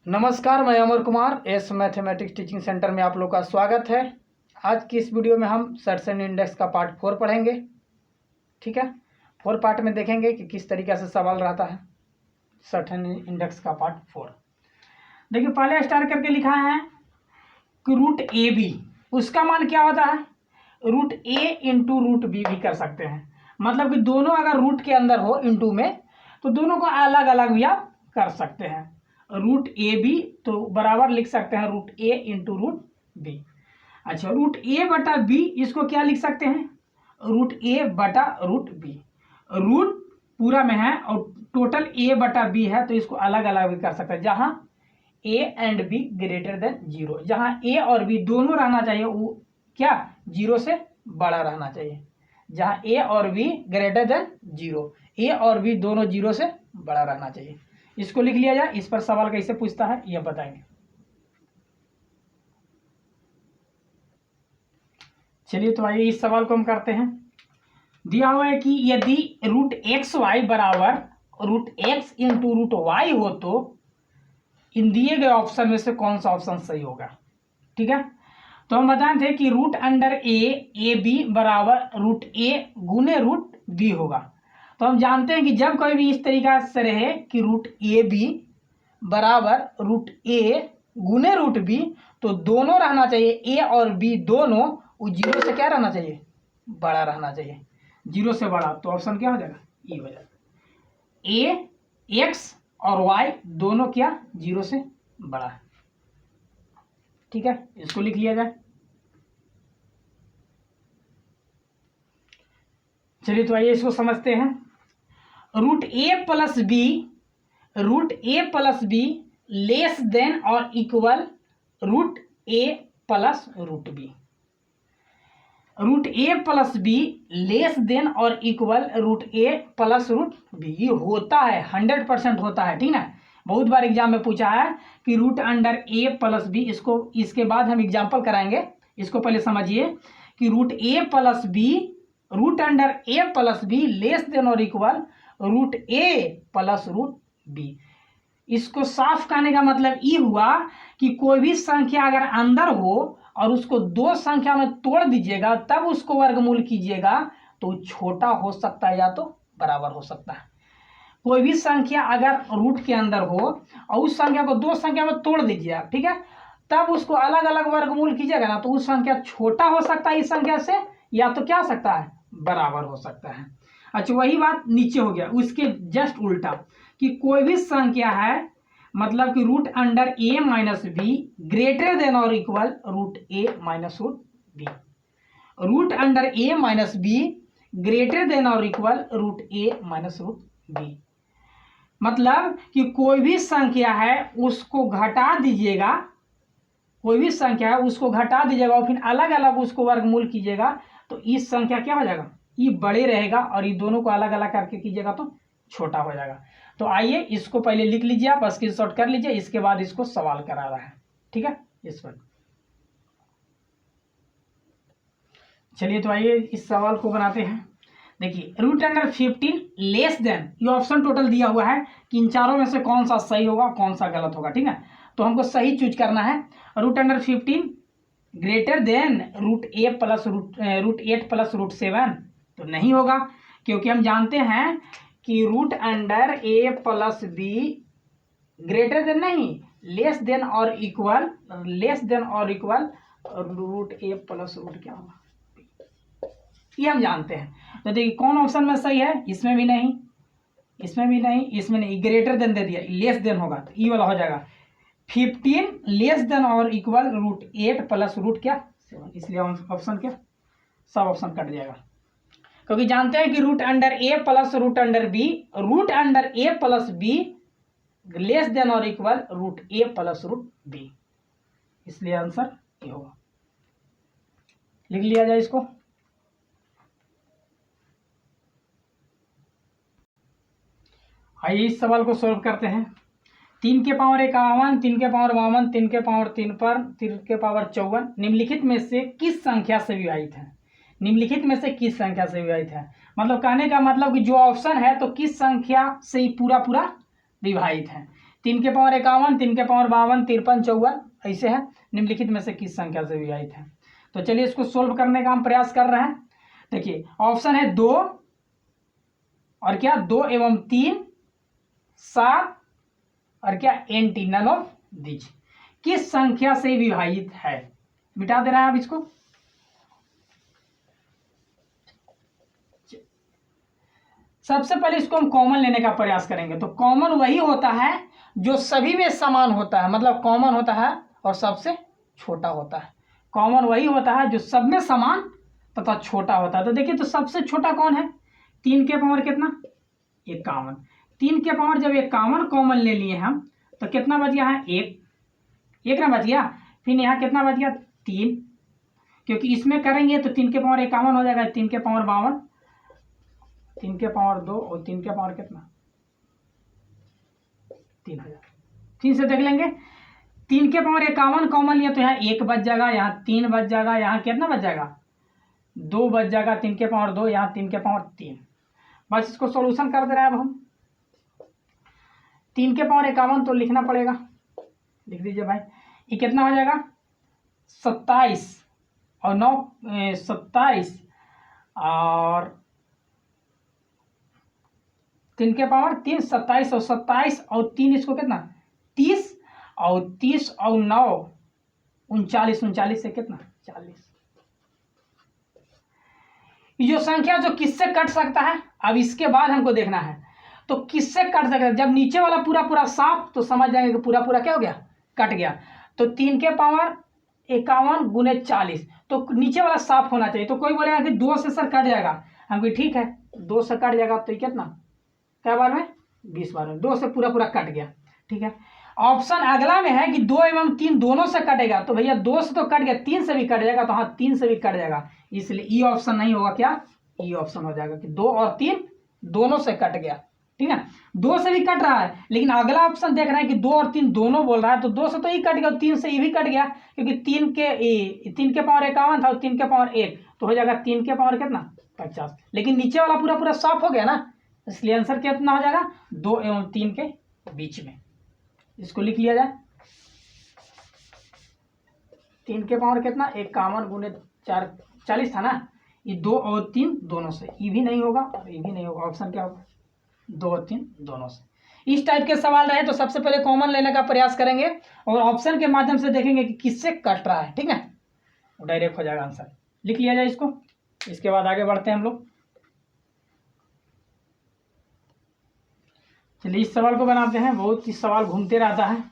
नमस्कार, मैं Amar Kumar S mathematics teaching centre में आप लोग का स्वागत है। आज की इस वीडियो में हम सर्टेन इंडेक्स का पार्ट 4 पढ़ेंगे। ठीक है, 4 पार्ट में देखेंगे कि किस तरीके से सवाल रहता है सर्टेन इंडेक्स का पार्ट 4। देखिए, पहले स्टार्ट करके लिखा है कि रूट ए बी, उसका मान क्या होता है? रूट ए इंटू रूट बी भी कर सकते हैं। मतलब कि दोनों अगर रूट के अंदर हो इंटू में, तो दोनों को अलग अलग भी आप कर सकते हैं। रूट ए बी तो बराबर लिख सकते हैं रूट ए इंटू रूट बी। अच्छा, रूट ए बटा बी, इसको क्या लिख सकते हैं? रूट ए बटा रूट बी। रूट पूरा में है और टोटल ए बटा बी है, तो इसको अलग अलग भी कर सकते हैं। जहां A and B greater then 0, जहां ए और बी दोनों रहना चाहिए, वो क्या 0 से बड़ा रहना चाहिए। जहां ए और बी ग्रेटर देन 0, ए और बी दोनों 0 से बड़ा रहना चाहिए। इसको लिख लिया जाए। इस पर सवाल कैसे पूछता है यह बताएंगे। चलिए, तो आइए इस सवाल को हम करते हैं। दिया हुआ है कि यदि रूट एक्स वाई बराबर root x into root y हो, तो इन दिए गए ऑप्शन में से कौन सा ऑप्शन सही होगा। ठीक है, तो हम बताए थे कि रूट अंडर ए बी बराबर रूट ए गुने रूट बी होगा। तो हम जानते हैं कि जब कोई भी इस तरीका से रहे कि रूट ए बी बराबर रूट ए गुने रूट बी, तो दोनों रहना चाहिए, ए और बी दोनों वो 0 से क्या रहना चाहिए? बड़ा रहना चाहिए। 0 से बड़ा, तो ऑप्शन क्या हो जाएगा? ई हो जाएगा। ए एक्स और वाई दोनों क्या 0 से बड़ा है। ठीक है, इसको लिख लिया जाए। चलिए, तो आइए इसको समझते हैं। रूट ए प्लस बी लेस देन और इक्वल रूट ए प्लस रूट बी। रूट ए प्लस बी लेस देन और इक्वल रूट ए प्लस रूट बी। ये होता है 100% होता है। ठीक ना, बहुत बार एग्जाम में पूछा है कि रूट अंडर ए प्लस बी। इसके बाद हम एग्जाम्पल कराएंगे। इसको पहले समझिए कि रूट अंडर ए प्लस बी लेस देन और इक्वल रूट ए प्लस रूट बी। इसको साफ करने का मतलब ये हुआ कि कोई भी संख्या अगर अंदर हो और उसको 2 संख्या में तोड़ दीजिएगा, तब उसको वर्गमूल कीजिएगा, तो छोटा हो सकता है या तो बराबर हो सकता है। कोई भी संख्या अगर रूट के अंदर हो और उस संख्या को 2 संख्या में तोड़ दीजिए, ठीक है, तब उसको अलग अलग वर्गमूल कीजिएगा ना, तो उस संख्या छोटा हो सकता है इस संख्या से, या तो क्या हो सकता है? बराबर हो सकता है। अच्छा, वही बात नीचे हो गया उसके जस्ट उल्टा कि कोई भी संख्या है, मतलब कि root under A minus B greater than और equal root A minus root B. Root under A minus B greater than और equal root A minus root B. मतलब कि कोई भी संख्या है उसको घटा दीजिएगा, कोई भी संख्या है उसको घटा दीजिएगा और फिर अलग अलग उसको वर्गमूल कीजिएगा, तो इस संख्या क्या हो जाएगा? ये बड़े रहेगा, और ये दोनों को अलग अलग करके कीजिएगा तो छोटा हो जाएगा। तो आइए इसको पहले लिख लीजिए, आप स्क्रीनशॉट कर लीजिए, इसके बाद इसको सवाल करा रहा है। ठीक है, इस पर चलिए, तो आइए इस सवाल को बनाते हैं। देखिए, रूट अंडर 15 लेस देन, ये ऑप्शन टोटल दिया हुआ है कि इन चारों में से कौन सा सही होगा कौन सा गलत होगा। ठीक है, तो हमको सही चूज करना है। Root under 15 greater than root ए प्लस रूट 8 प्लस रूट 7, तो नहीं होगा, क्योंकि हम जानते हैं कि रूट अंडर ए प्लस बी ग्रेटर देन नहीं, लेस देन और इक्वल रूट ए प्लस रूट क्या होगा, ये हम जानते हैं। तो देखिए कौन ऑप्शन में सही है? इसमें भी नहीं, इसमें भी नहीं, इसमें नहीं, ग्रेटर देन दे दिया, लेस देन होगा, तो ई वाला हो जाएगा 15 लेस देन और इक्वल रूट 8 प्लस रूट क्या 7। इसलिए ऑप्शन क्या, सब ऑप्शन कट जाएगा, क्योंकि जानते हैं कि रूट अंडर ए plus root under b less than और इक्वल रूट ए प्लस रूट बी, इसलिए आंसर ये होगा। लिख लिया जाए इसको। आइए इस सवाल को सॉल्व करते हैं। 3 के पावर 51, 3 के पावर 52, 3 के पावर 3 पर 3 के पावर 54 निम्नलिखित में से किस संख्या से विभाजित है? निम्नलिखित में से किस संख्या से विभाजित है, मतलब कहने का मतलब कि जो ऑप्शन है तो किस संख्या से पूरा विभाजित है। 3 के पावर 51, 3 के पावर 52, 53, 54 ऐसे है। निम्नलिखित में से किस संख्या से विभाजित है? तो चलिए इसको सोल्व करने का हम प्रयास कर रहे हैं। देखिए ऑप्शन है 2 और क्या 2 एवं 3, 7 और क्या NT, नन ऑफ दीज। किस संख्या से विभाजित है? मिटा दे रहा है आप इसको। सबसे पहले इसको हम कॉमन लेने का प्रयास करेंगे। तो कॉमन वही होता है जो सभी में समान होता है, मतलब कॉमन होता है और सबसे छोटा होता है। कॉमन वही होता है जो सब में समान तथा छोटा होता है। तो देखिए तो सबसे छोटा कौन है? 3 के पावर कितना? 51। 3 के पावर जब 51 कॉमन ले लिए हम तो कितना बच गया है? 1 ना बच गया। फिर यहाँ कितना बच गया? 3, क्योंकि इसमें करेंगे तो 3 के पावर 51 हो जाएगा, 3 के पावर 52, 3 के पावर 2 और 3 के पावर कितना? 3000। 3 से देख लेंगे। 3 के पावर 51 कॉमन लिया तो यहाँ 1 बच जाएगा, यहाँ 3 बच जाएगा, यहाँ कितना बच जाएगा? 2 बच जाएगा। 3 के पावर 2, यहाँ 3 के पावर 3। बस इसको सॉल्यूशन कर दे रहे हैं अब हम। 3 के पावर 51 तो लिखना पड़ेगा, लिख दीजिए भाई। ये कितना हो जाएगा? 27 और 9 27 और 3 के पावर 3, 27 और 27 और 3 इसको कितना? 30 और 30 और 9 39, 39 से कितना? 40। ये जो संख्या जो किससे कट सकता है, अब इसके बाद हमको देखना है। तो किससे कट सकता है? जब नीचे वाला पूरा पूरा साफ तो समझ जाएंगे कि पूरा पूरा क्या हो गया? कट गया। तो 3 के पावर 51 गुने 40, तो नीचे वाला साफ होना चाहिए। तो कोई बोलेगा कि 2 से सर कट जाएगा, हम भी ठीक है 2 से कट जाएगा तो कितना? क्या बार में? 20 बार में। 2 से पूरा पूरा कट गया, ठीक है। ऑप्शन अगला में है कि 2 एवं 3 दोनों से कटेगा, तो भैया 2 से तो कट गया, 3 से भी कट जाएगा, तो हाँ 3 से भी कट जाएगा, इसलिए ई ऑप्शन नहीं होगा। क्या? ई ऑप्शन हो जाएगा कि 2 और 3 दोनों से कट गया, ठीक है। 2 से भी कट रहा है, लेकिन अगला ऑप्शन देख रहे हैं कि 2 और 3 दोनों बोल रहा है, तो 2 से तो ई कट गया, 3 से ई भी कट गया, क्योंकि 3 के पावर 51 था और 3 के पावर 1, तो हो जाएगा 3 के पावर कितना? 50। लेकिन नीचे वाला पूरा पूरा साफ हो गया ना, इसलिए आंसर कितना हो जाएगा? 2 एवं 3 के बीच में। इसको लिख लिया जाए। 3 के पावर कितना? 51 गुने 4, 40 था ना। ये 2 और 3 दोनों से, ये भी नहीं होगा और ये भी नहीं होगा। ऑप्शन क्या होगा? 2 और 3 दोनों से। इस टाइप के सवाल रहे तो सबसे पहले कॉमन लेने का प्रयास करेंगे और ऑप्शन के माध्यम से देखेंगे कि किससे कट रहा है, ठीक है। डायरेक्ट हो जाएगा आंसर। लिख लिया जाए इसको। इसके बाद आगे बढ़ते हैं हम लोग। चलिए इस सवाल को बनाते हैं। बहुत ही सवाल घूमते रहता है।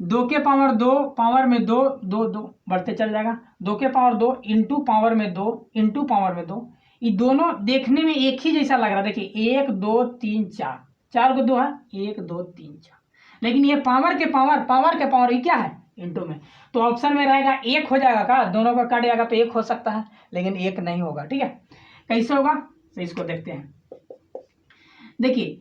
2 के पावर 2 पावर में 2 2 2 बढ़ते चल जाएगा। 2 के पावर 2 इंटू पावर में 2 इंटू पावर में 2, ये दोनों देखने में एक ही जैसा लग रहा है। देखिए 1 2 3 4, 4 को 2 है, 1 2 3 4, लेकिन ये पावर के पावर ये क्या है? इंटू में। तो ऑप्शन में रहेगा 1 हो जाएगा। का दोनों का कट जाएगा तो 1 हो सकता है, लेकिन 1 नहीं होगा, ठीक है। कैसे होगा तो इसको देखते हैं। देखिए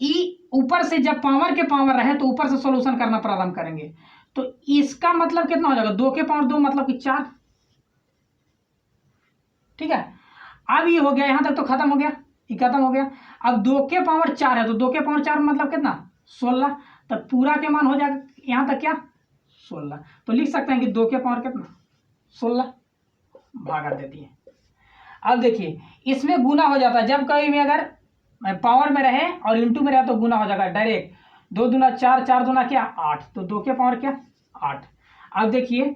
ई ऊपर से जब पावर के पावर रहे तो ऊपर से सॉल्यूशन करना प्रारंभ करेंगे, तो इसका मतलब कितना हो जाएगा? 2 के पावर 2 मतलब कि 4, ठीक है। अब ये हो गया, यहां तक तो खत्म हो गया, ये खत्म हो गया। अब 2 के पावर 4 है तो 2 के पावर 4 मतलब कितना? 16, तब पूरा के मान हो जाएगा यहां तक क्या? 16। तो लिख सकते हैं कि 2 के पावर कितना? 16 भागा देती है। अब देखिए इसमें गुना हो जाता है, जब कभी भी अगर पावर में रहे और इंटू में रहे तो गुना हो जाएगा डायरेक्ट। 2 दूना 4, 4 दूना क्या? 8, तो 2 के पावर क्या? 8। अब देखिए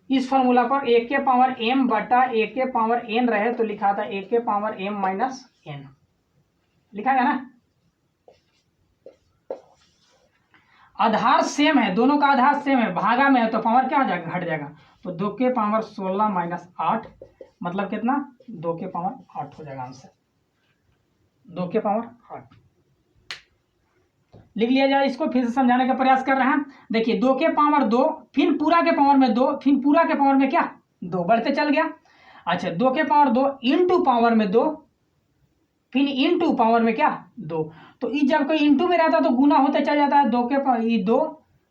इस फॉर्मूला पर 1 के पावर m बटा 1 के पावर n रहे तो लिखा था 1 के पावर m माइनस n, लिखा गया ना। आधार सेम है, दोनों का आधार सेम है, भागा में है तो पावर क्या हो जाएगा? घट जाएगा। तो 2 के पावर 16 माइनस 8 मतलब कितना? 2 के पावर 8 हो जाएगा आंसर। 2 के पावर 8 लिख लिया जाए। इसको फिर से समझाने का प्रयास कर रहे हैं। देखिए 2 के पावर 2, फिर पूरा के पावर में 2, फिर पूरा के पावर में क्या? 2 बढ़ते चल गया। अच्छा 2 के पावर 2 इंटू पावर में 2, फिर इंटू पावर में क्या? 2। तो ये जब कोई इंटू में रहता तो गुना होते चल जाता है। 2 के पावर 2,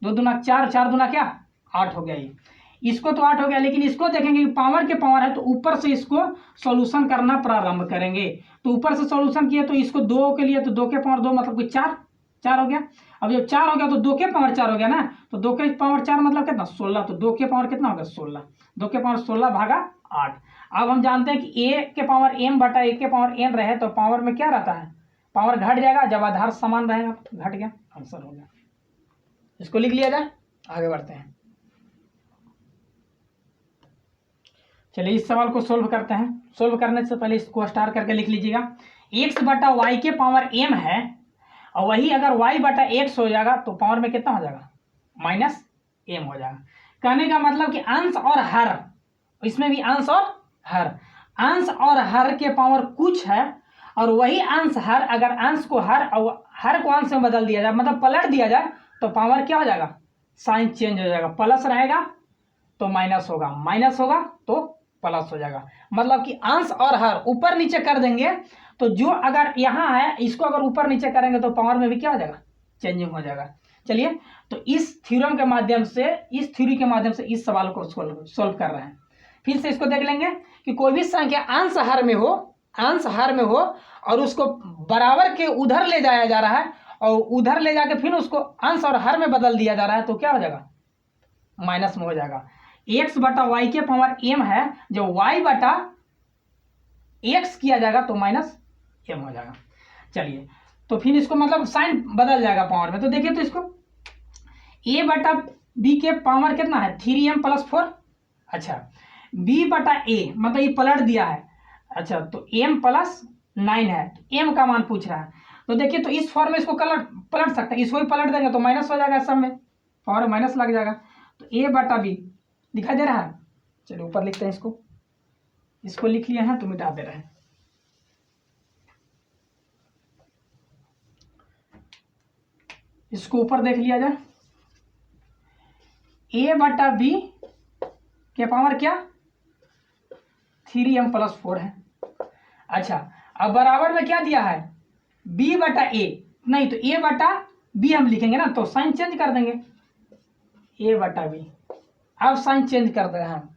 2 दूना 4, 4 दूना क्या? 8 हो गया। ये इसको तो 8 हो गया, लेकिन इसको देखेंगे कि पावर के पावर है तो ऊपर से इसको सॉल्यूशन करना प्रारंभ करेंगे। तो ऊपर से सॉल्यूशन किया तो इसको 2 के लिए तो 2 के पावर 2 मतलब कि 4, 4 हो गया। अब जब 4 हो गया तो 2 के पावर 4 हो गया ना, तो 2 के पावर 4 मतलब कितना 16, तो 2 के पावर कितना हो गया 16, 2 के पावर 16 भागा 8। अब हम जानते हैं कि a के पावर m बटा a के पावर n रहे तो पावर में क्या रहता है, पावर घट जाएगा, जब आधार समान रहेगा तो घट गया, आंसर हो गया। इसको लिख लिया जाए, आगे बढ़ते हैं। चलिए इस सवाल को सोल्व करते हैं। सोल्व करने से पहले इसको स्टार करके लिख लीजिएगा। x बटा वाई के पावर m है, और वही अगर y बटा x हो जाएगा तो पावर में कितना हो जाएगा, माइनस m हो जाएगा। कहने का मतलब कि अंश और हर, इसमें भी अंश और हर, अंश और हर के पावर कुछ है, और वही अंश हर, अगर अंश को हर और हर को अंश में बदल दिया जाए, मतलब पलट दिया जाए, तो पावर क्या हो जाएगा, साइन चेंज हो जाएगा, प्लस रहेगा तो माइनस होगा, माइनस होगा तो प्लस हो जाएगा। मतलब कि अंश और हर ऊपर नीचे कर देंगे तो जो अगर यहाँ है इसको अगर ऊपर नीचे करेंगे तो पावर में भी क्या हो जाएगा, चेंजिंग हो जाएगा। चलिए तो इस थ्योरम के माध्यम से, इस थ्योरी के माध्यम से इस सवाल को सोल्व कर रहे हैं। फिर से इसको देख लेंगे कि कोई भी संख्या अंश हर में हो, अंश हर में हो, और उसको बराबर के उधर ले जाया जा रहा है, और उधर ले जाके फिर उसको अंश और हर में बदल दिया जा रहा है, तो क्या हो जाएगा, माइनस में हो जाएगा। x बटा वाई के पावर m है, जो y बटा x किया जाएगा तो माइनस m हो जाएगा। चलिए तो फिर इसको मतलब साइन बदल जाएगा पावर में, तो देखिए तो इसको a बटा b के पावर कितना है 3m प्लस 4, अच्छा b बटा a मतलब ये पलट दिया है, अच्छा तो m प्लस 9 है, m का मान पूछ रहा है, तो देखिए तो इस फॉर्म में इसको पलट सकते हैं, इसको ही पलट देंगे तो माइनस हो जाएगा, सब में पावर माइनस लग जाएगा, तो a बटा b दिखाई दे रहा है। चलिए ऊपर लिखते हैं इसको, इसको लिख लिया है तो मिटा दे रहे हैं। इसको ऊपर देख लिया जाए, a बटा b के पावर क्या 3m प्लस 4 है। अच्छा अब बराबर में क्या दिया है b बटा a, नहीं तो a बटा b हम लिखेंगे ना, तो साइन चेंज कर देंगे, a बटा b, अब साइन चेंज कर दे रहे हैं,